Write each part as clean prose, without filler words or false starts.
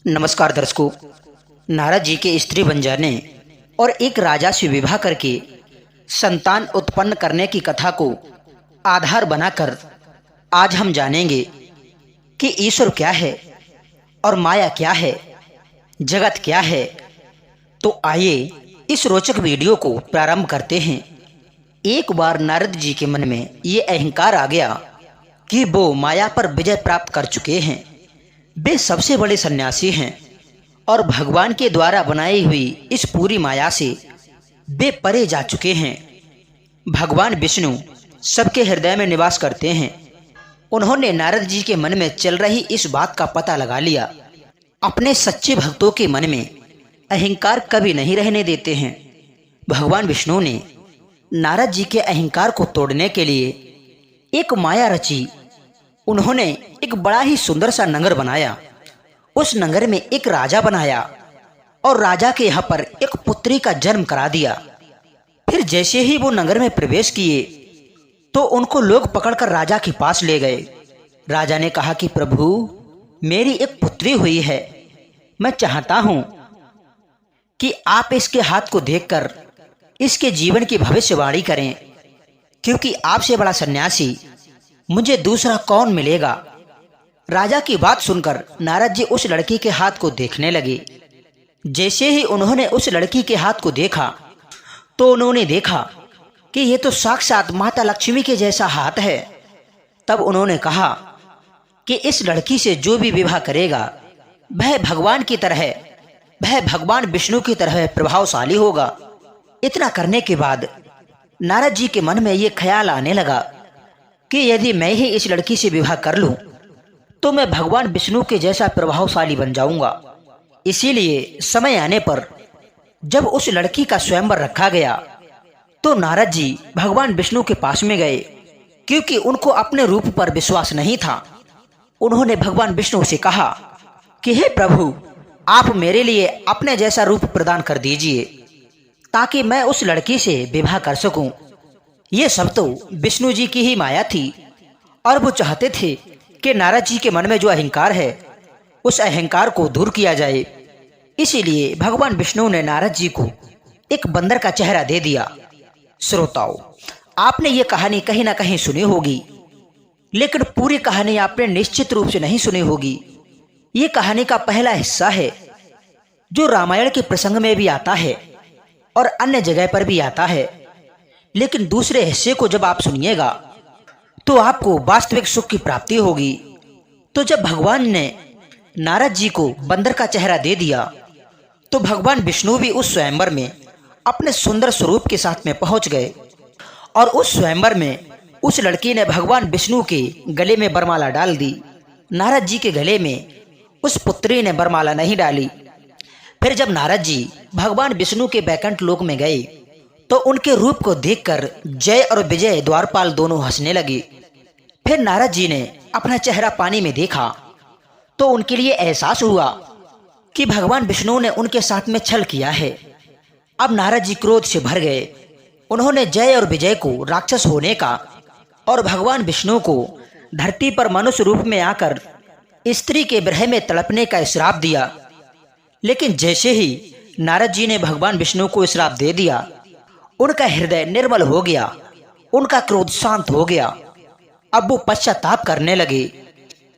नमस्कार दर्शकों। नारद जी के स्त्री बन जाने और एक राजा से विवाह करके संतान उत्पन्न करने की कथा को आधार बनाकर आज हम जानेंगे कि ईश्वर क्या है और माया क्या है, जगत क्या है। तो आइए इस रोचक वीडियो को प्रारंभ करते हैं। एक बार नारद जी के मन में ये अहंकार आ गया कि वो माया पर विजय प्राप्त कर चुके हैं। वे सबसे बड़े सन्यासी हैं और भगवान के द्वारा बनाई हुई इस पूरी माया से वे परे जा चुके हैं। भगवान विष्णु सबके हृदय में निवास करते हैं। उन्होंने नारद जी के मन में चल रही इस बात का पता लगा लिया। अपने सच्चे भक्तों के मन में अहंकार कभी नहीं रहने देते हैं। भगवान विष्णु ने नारद जी के अहंकार को तोड़ने के लिए एक माया रची। उन्होंने एक बड़ा ही सुंदर सा नगर बनाया। उस नगर में एक राजा बनाया और राजा के यहाँ पर एक पुत्री का जन्म करा दिया। फिर जैसे ही वो नगर में प्रवेश किए तो उनको लोग पकड़कर राजा के पास ले गए। राजा ने कहा कि प्रभु, मेरी एक पुत्री हुई है। मैं चाहता हूं कि आप इसके हाथ को देखकर इसके जीवन की भविष्यवाणी करें, क्योंकि आपसे बड़ा सन्यासी मुझे दूसरा कौन मिलेगा। राजा की बात सुनकर नारद जी उस लड़की के हाथ को देखने लगे। जैसे ही उन्होंने उस लड़की के हाथ को देखा तो उन्होंने देखा कि ये तो साक्षात माता लक्ष्मी के जैसा हाथ है। तब उन्होंने कहा कि इस लड़की से जो भी विवाह करेगा वह भगवान की तरह, वह भगवान विष्णु की तरह प्रभावशाली होगा। इतना करने के बाद नारद जी के मन में ये ख्याल आने लगा कि यदि मैं ही इस लड़की से विवाह कर लूं तो मैं भगवान विष्णु के जैसा प्रभावशाली बन जाऊंगा। इसीलिए समय आने पर जब उस लड़की का स्वयंवर रखा गया तो नारद जी भगवान विष्णु के पास में गए, क्योंकि उनको अपने रूप पर विश्वास नहीं था। उन्होंने भगवान विष्णु से कहा कि हे प्रभु, आप मेरे लिए अपने जैसा रूप प्रदान कर दीजिए ताकि मैं उस लड़की से विवाह कर सकूं। ये सब तो विष्णु जी की ही माया थी और वो चाहते थे कि नारद जी के मन में जो अहंकार है उस अहंकार को दूर किया जाए। इसीलिए भगवान विष्णु ने नारद जी को एक बंदर का चेहरा दे दिया। श्रोताओं, आपने ये कहानी कहीं ना कहीं सुनी होगी, लेकिन पूरी कहानी आपने निश्चित रूप से नहीं सुनी होगी। ये कहानी का पहला हिस्सा है जो रामायण के प्रसंग में भी आता है और अन्य जगह पर भी आता है। लेकिन दूसरे हिस्से को जब आप सुनिएगा तो आपको वास्तविक सुख की प्राप्ति होगी। तो जब भगवान ने नारद जी को बंदर का चेहरा दे दिया तो भगवान विष्णु भी उस स्वयंवर में अपने सुंदर स्वरूप के साथ में पहुंच गए। और उस स्वयंवर में उस लड़की ने भगवान विष्णु के गले में वरमाला डाल दी। नारद जी के गले में उस पुत्री ने वरमाला नहीं डाली। फिर जब नारद जी भगवान विष्णु के बैकुंठ लोक में गए तो उनके रूप को देखकर जय और विजय द्वारपाल दोनों हंसने लगे। फिर नारद जी ने अपना चेहरा पानी में देखा तो उनके लिए एहसास हुआ कि भगवान विष्णु ने उनके साथ में छल किया है। अब नारद जी क्रोध से भर गए। उन्होंने जय और विजय को राक्षस होने का और भगवान विष्णु को धरती पर मनुष्य रूप में आकर स्त्री के विरह में तड़पने का श्राप दिया। लेकिन जैसे ही नारद जी ने भगवान विष्णु को श्राप दे दिया, उनका हृदय निर्मल हो गया, उनका क्रोध शांत हो गया। अब वो पश्चाताप करने लगे,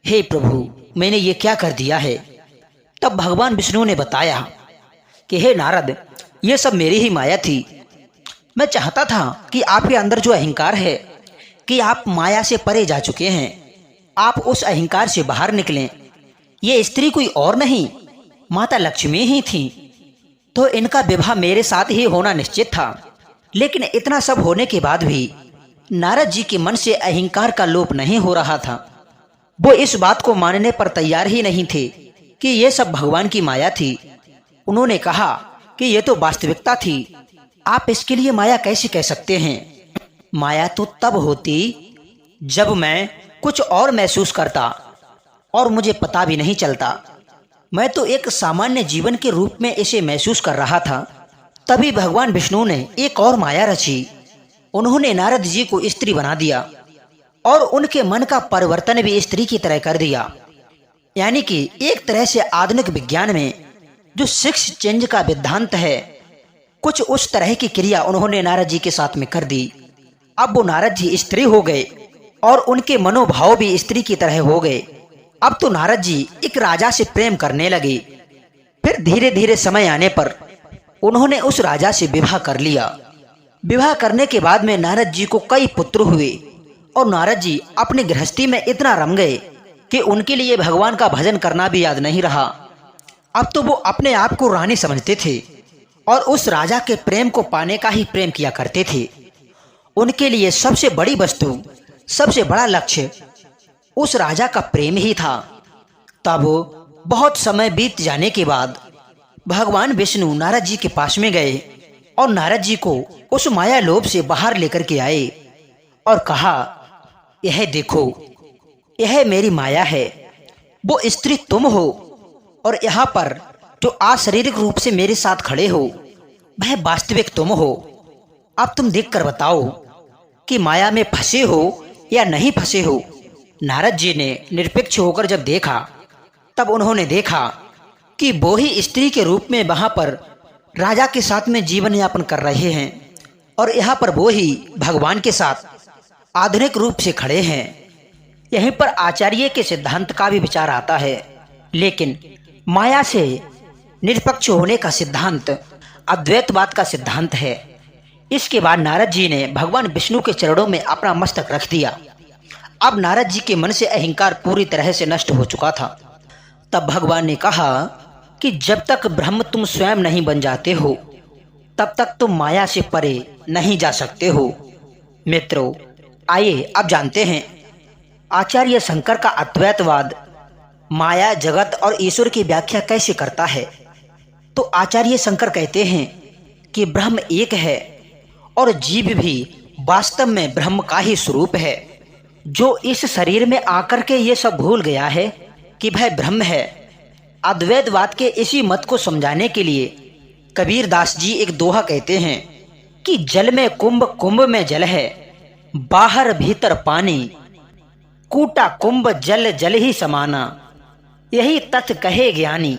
हे प्रभु, मैंने ये क्या कर दिया है। तब भगवान विष्णु ने बताया कि हे नारद, ये सब मेरी ही माया थी। मैं चाहता था कि आपके अंदर जो अहंकार है कि आप माया से परे जा चुके हैं, आप उस अहंकार से बाहर निकलें। ये स्त्री कोई और नहीं, माता लक्ष्मी ही थी। तो इनका विवाह मेरे साथ ही होना निश्चित था। लेकिन इतना सब होने के बाद भी नारद जी के मन से अहंकार का लोप नहीं हो रहा था। वो इस बात को मानने पर तैयार ही नहीं थे कि ये सब भगवान की माया थी। उन्होंने कहा कि ये तो वास्तविकता थी, आप इसके लिए माया कैसे कह सकते हैं। माया तो तब होती जब मैं कुछ और महसूस करता और मुझे पता भी नहीं चलता। मैं तो एक सामान्य जीवन के रूप में इसे महसूस कर रहा था। तभी भगवान विष्णु ने एक और माया रची। उन्होंने नारद जी को स्त्री बना दिया और उनके मन का परिवर्तन भी स्त्री की तरह कर दिया। यानी कि एक तरह से आधुनिक विज्ञान में जो सिक्स चेंज का सिद्धांत है, कुछ उस तरह की क्रिया उन्होंने नारद जी के साथ में कर दी। अब वो नारद जी स्त्री हो गए और उनके मनोभाव भी स्त्री की तरह हो गए। अब तो नारद जी एक राजा से प्रेम करने लगे। फिर धीरे धीरे समय आने पर उन्होंने उस राजा से विवाह कर लिया। विवाह करने के बाद में नारद जी को कई पुत्र हुए और नारद जी अपनी गृहस्थी में इतना रम गए कि उनके लिए भगवान का भजन करना भी याद नहीं रहा। अब तो वो अपने आप को रानी समझते थे और उस राजा के प्रेम को पाने का ही प्रेम किया करते थे। उनके लिए सबसे बड़ी वस्तु, सबसे बड़ा लक्ष्य उस राजा का प्रेम ही था। तब बहुत समय बीत जाने के बाद भगवान विष्णु नारद जी के पास में गए और नारद जी को उस माया लोभ से बाहर लेकर के आए और कहा, यह देखो, यह मेरी माया है, वो स्त्री तुम हो और यहाँ पर जो अशारीरिक रूप से मेरे साथ खड़े हो वह वास्तविक तुम हो। अब तुम देख कर बताओ कि माया में फंसे हो या नहीं फंसे हो। नारद जी ने निरपेक्ष होकर जब देखा तब उन्होंने देखा कि वो ही स्त्री के रूप में वहां पर राजा के साथ में जीवन यापन कर रहे हैं और यहाँ पर वो ही भगवान के साथ आधुनिक रूप से खड़े हैं। यहीं पर आचार्य के सिद्धांत का भी विचार आता है, लेकिन माया से निरपेक्ष होने का सिद्धांत अद्वैतवाद का सिद्धांत है। इसके बाद नारद जी ने भगवान विष्णु के चरणों में अपना मस्तक रख दिया। अब नारद जी के मन से अहंकार पूरी तरह से नष्ट हो चुका था। तब भगवान ने कहा कि जब तक ब्रह्म तुम स्वयं नहीं बन जाते हो तब तक तुम माया से परे नहीं जा सकते हो। मित्रों, आइए अब जानते हैं आचार्य शंकर का अद्वैतवाद माया, जगत और ईश्वर की व्याख्या कैसे करता है। तो आचार्य शंकर कहते हैं कि ब्रह्म एक है और जीव भी वास्तव में ब्रह्म का ही स्वरूप है। जो इस शरीर में आकर के ये सब भूल गया है कि वह ब्रह्म है। अद्वैतवाद के इसी मत को समझाने के लिए कबीर दास जी एक दोहा कहते हैं कि जल में कुंभ, कुंभ में जल है, बाहर भीतर पानी, कूटा कुंभ जल जल ही समाना, यही तथ्य कहे ज्ञानी।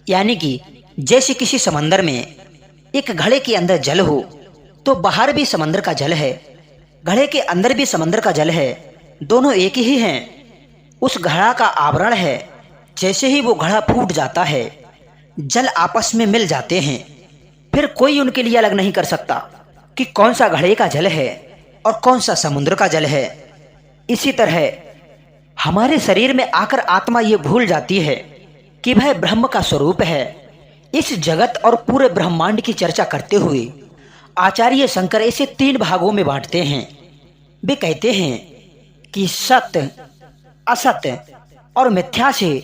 यानी कि जैसे किसी समंदर में एक घड़े के अंदर जल हो तो बाहर भी समंदर का जल है, घड़े के अंदर भी समंदर का जल है, दोनों एक ही हैं। उस घड़ा का आवरण है, जैसे ही वो घड़ा फूट जाता है जल आपस में मिल जाते हैं। फिर कोई उनके लिए अलग नहीं कर सकता कि कौन सा घड़े का जल है और कौन सा समुद्र का जल है। इसी तरह हमारे शरीर में आकर आत्मा ये भूल जाती है कि वह ब्रह्म का स्वरूप है। इस जगत और पूरे ब्रह्मांड की चर्चा करते हुए आचार्य शंकर इसे 3 भागों में बांटते हैं। वे कहते हैं कि सत्य, असत्य और मिथ्या से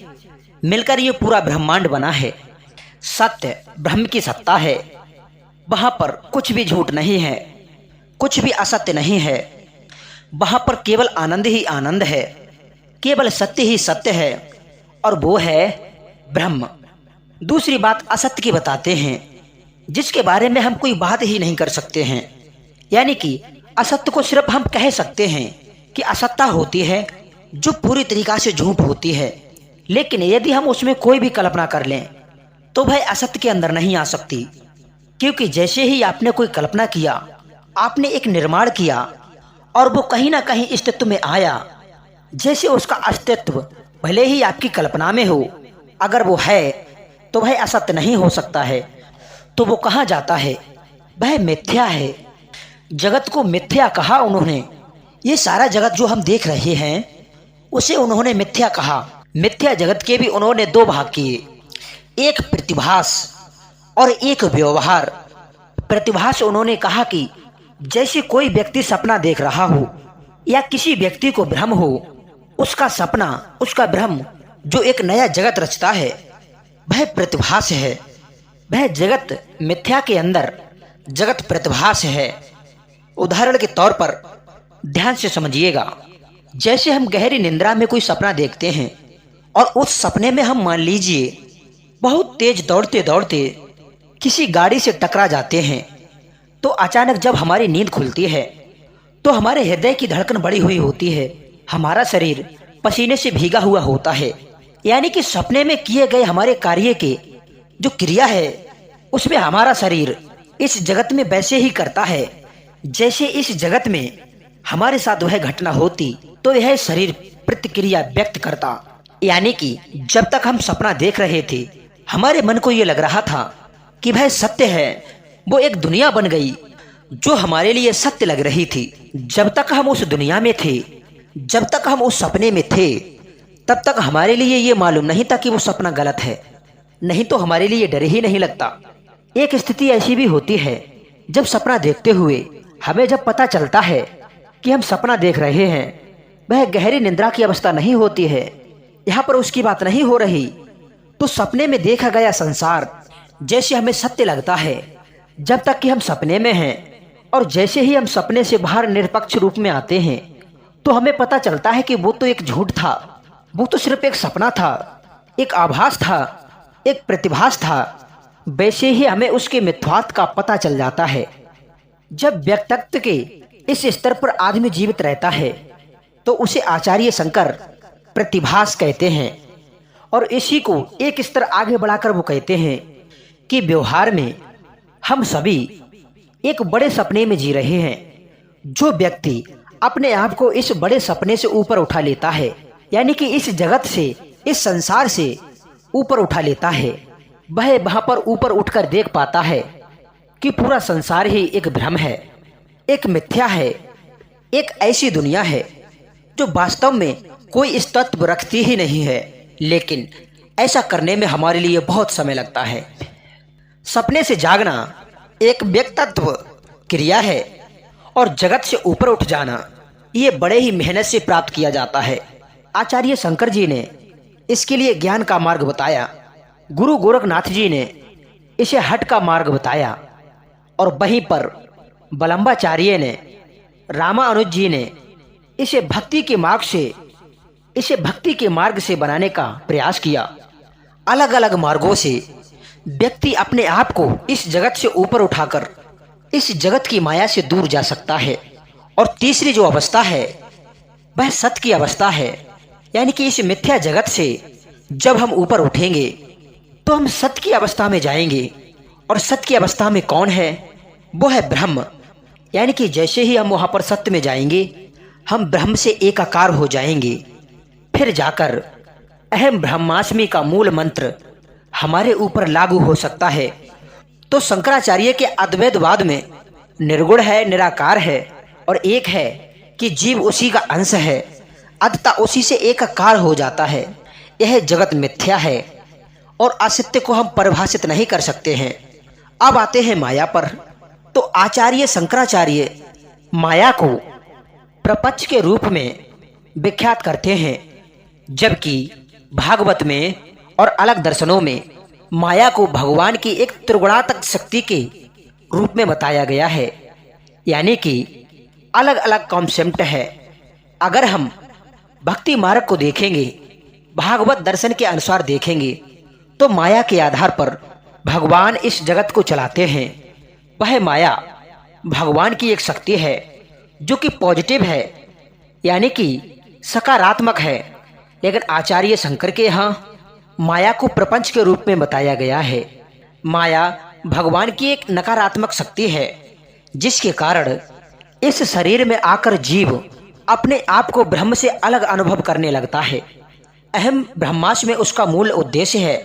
मिलकर ये पूरा ब्रह्मांड बना है। सत्य ब्रह्म की सत्ता है, वहां पर कुछ भी झूठ नहीं है, कुछ भी असत्य नहीं है, वहां पर केवल आनंद ही आनंद है, केवल सत्य ही सत्य है और वो है ब्रह्म। दूसरी बात असत्य की बताते हैं, जिसके बारे में हम कोई बात ही नहीं कर सकते हैं। यानी कि असत्य को सिर्फ हम कह सकते हैं कि असत्ता होती है जो पूरी तरीका से झूठ होती है, लेकिन यदि हम उसमें कोई भी कल्पना कर लें तो वह असत्य के अंदर नहीं आ सकती। क्योंकि जैसे ही आपने कोई कल्पना किया, आपने एक निर्माण किया और वो कहीं ना कहीं अस्तित्व में आया, जैसे उसका अस्तित्व भले ही आपकी कल्पना में हो, अगर वो है तो वह असत्य नहीं हो सकता है। तो वो कहाँ जाता है? वह मिथ्या है। जगत को मिथ्या कहा उन्होंने। ये सारा जगत जो हम देख रहे हैं उसे उन्होंने मिथ्या कहा। मिथ्या जगत के भी उन्होंने 2 भाग किए, एक प्रतिभास और एक व्यवहार। प्रतिभास उन्होंने कहा कि जैसे कोई व्यक्ति सपना देख रहा हो या किसी व्यक्ति को भ्रम हो, उसका सपना, उसका भ्रम जो एक नया जगत रचता है वह प्रतिभास है। वह जगत मिथ्या के अंदर जगत प्रतिभास है। उदाहरण के तौर पर ध्यान से समझिएगा, जैसे हम गहरी निंद्रा में कोई सपना देखते हैं और उस सपने में हम मान लीजिए बहुत तेज दौड़ते दौड़ते किसी गाड़ी से टकरा जाते हैं, तो अचानक जब हमारी नींद खुलती है तो हमारे हृदय की धड़कन बढ़ी हुई होती है, हमारा शरीर पसीने से भीगा हुआ होता है, यानी कि सपने में किए गए हमारे कार्य के जो क्रिया है उसमें हमारा शरीर इस जगत में वैसे ही करता है जैसे इस जगत में हमारे साथ वह घटना होती तो यह शरीर प्रतिक्रिया व्यक्त करता। यानी कि जब तक हम सपना देख रहे थे हमारे मन को ये लग रहा था कि वह सत्य है, वो एक दुनिया बन गई जो हमारे लिए सत्य लग रही थी। जब तक हम उस दुनिया में थे, जब तक हम उस सपने में थे, तब तक हमारे लिए ये मालूम नहीं था कि वो सपना गलत है, नहीं तो हमारे लिए डर ही नहीं लगता। एक स्थिति ऐसी भी होती है जब सपना देखते हुए हमें जब पता चलता है कि हम सपना देख रहे हैं, वह गहरी निद्रा की अवस्था नहीं होती है, यहाँ पर उसकी बात नहीं हो रही, तो सपने में देखा गया संसार जैसे हमें सत्य लगता है जब तक कि हम सपने में हैं। और जैसे ही हम सपने से बाहर निरपेक्ष रूप में आते हैं तो हमें पता चलता है कि वो तो एक झूठ था, वो तो सिर्फ एक सपना था, एक आभास था, एक प्रतिभास था। वैसे ही हमें उसके मिथ्यात्व का पता चल जाता है। जब व्यक्तित्व के इस स्तर पर आदमी जीवित रहता है तो उसे आचार्य शंकर प्रतिभास कहते हैं। और इसी को एक स्तर आगे बढ़ाकर वो कहते हैं कि व्यवहार में हम सभी एक बड़े सपने में जी रहे हैं। जो व्यक्ति अपने आप को इस बड़े सपने से ऊपर उठा लेता है, यानी कि इस जगत से, इस संसार से ऊपर उठा लेता है, वह वहां पर ऊपर उठकर देख पाता है कि पूरा संसार ही एक भ्रम है, एक मिथ्या है, एक ऐसी दुनिया है जो वास्तव में कोई तत्व रखती ही नहीं है। लेकिन ऐसा करने में हमारे लिए बहुत समय लगता है। सपने से जागना एक व्यक्तित्व क्रिया है और जगत से ऊपर उठ जाना ये बड़े ही मेहनत से प्राप्त किया जाता है। आचार्य शंकर जी ने इसके लिए ज्ञान का मार्ग बताया, गुरु गोरखनाथ जी ने इसे हट का मार्ग बताया, और वहीं पर बलम्बाचार्य ने, रामानुज जी ने इसे भक्ति के मार्ग से बनाने का प्रयास किया। अलग अलग मार्गों से व्यक्ति अपने आप को इस जगत से ऊपर उठाकर इस जगत की माया से दूर जा सकता है। और तीसरी जो अवस्था है वह सत्य की अवस्था है, यानी कि इस मिथ्या जगत से जब हम ऊपर उठेंगे तो हम सत्य की अवस्था में जाएंगे। और सत्य की अवस्था में कौन है? वो है ब्रह्म। यानी कि जैसे ही हम वहां पर सत्य में जाएंगे हम ब्रह्म से एकाकार हो जाएंगे। फिर जाकर अहम ब्रह्मास्मि का मूल मंत्र हमारे ऊपर लागू हो सकता है। तो शंकराचार्य के अद्वैतवाद में निर्गुण है, निराकार है, और एक है कि जीव उसी का अंश है, अतः उसी से एकाकार हो जाता है। यह जगत मिथ्या है और असत्य को हम परिभाषित नहीं कर सकते हैं। अब आते हैं माया पर। तो आचार्य शंकराचार्य माया को प्रपंच के रूप में विख्यात करते हैं, जबकि भागवत में और अलग दर्शनों में माया को भगवान की एक त्रिगुणात्मक शक्ति के रूप में बताया गया है। यानी कि अलग अलग कॉन्सेप्ट है। अगर हम भक्ति मार्ग को देखेंगे, भागवत दर्शन के अनुसार देखेंगे, तो माया के आधार पर भगवान इस जगत को चलाते हैं। वह माया भगवान की एक शक्ति है जो कि पॉजिटिव है, यानी कि सकारात्मक है। लेकिन आचार्य शंकर के यहाँ माया को प्रपंच के रूप में बताया गया है। माया भगवान की एक नकारात्मक शक्ति है, जिसके कारण इस शरीर में आकर जीव अपने आप को ब्रह्म से अलग अनुभव करने लगता है। अहम ब्रह्मास्मि में उसका मूल उद्देश्य है,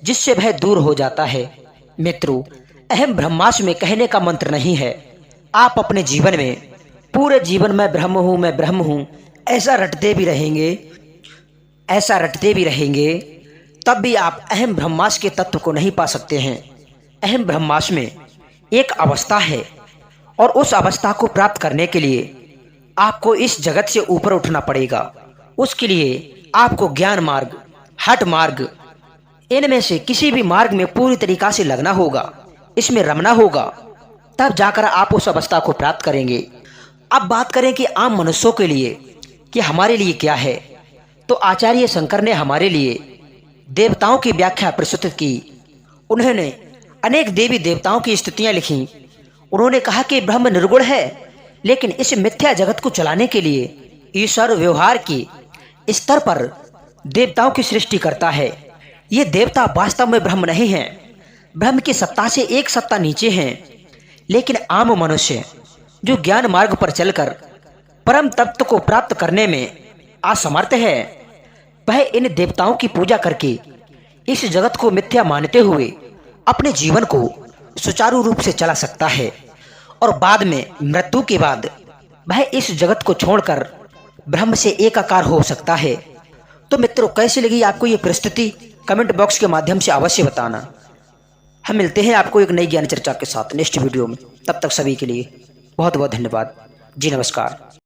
जिससे वह दूर हो जाता है। मित्रों, अहम ब्रह्मास्मि में कहने का मंत्र नहीं है। आप अपने जीवन में पूरे जीवन में ब्रह्म हूँ, मैं ब्रह्म हूँ, ऐसा रटते भी रहेंगे, तब भी आप अहम ब्रह्मास्मि के तत्व को नहीं पा सकते हैं। अहम ब्रह्मास्मि में एक अवस्था है और उस अवस्था को प्राप्त करने के लिए आपको इस जगत से ऊपर उठना पड़ेगा। उसके लिए आपको ज्ञान मार्ग, हठ मार्ग, इनमें से किसी भी मार्ग में पूरी तरीका से लगना होगा, इसमें रमना होगा, तब जाकर आप उस अवस्था को प्राप्त करेंगे। अब बात करें कि आम मनुष्यों के लिए कि हमारे लिए क्या है, तो आचार्य शंकर ने हमारे लिए देवताओं की व्याख्या प्रस्तुत की। उन्होंने अनेक देवी देवताओं की स्तुतियां लिखी। उन्होंने कहा कि ब्रह्म निर्गुण है, लेकिन इस मिथ्या जगत को चलाने के लिए ईश्वर व्यवहार की स्तर पर देवताओं की सृष्टि करता है। ये देवता वास्तव में ब्रह्म नहीं हैं, ब्रह्म की सत्ता से एक सत्ता नीचे हैं। लेकिन आम मनुष्य जो ज्ञान मार्ग पर चलकर परम तत्व को प्राप्त करने में असमर्थ है, वह इन देवताओं की पूजा करके इस जगत को मिथ्या मानते हुए अपने जीवन को सुचारू रूप से चला सकता है और बाद में मृत्यु के बाद वह इस जगत को छोड़कर ब्रह्म से एकाकार हो सकता है। तो मित्रों, कैसी लगी आपको ये प्रस्तुति? कमेंट बॉक्स के माध्यम से अवश्य बताना। हम मिलते हैं आपको एक नई ज्ञान चर्चा के साथ नेक्स्ट वीडियो में। तब तक सभी के लिए बहुत बहुत धन्यवाद जी। नमस्कार।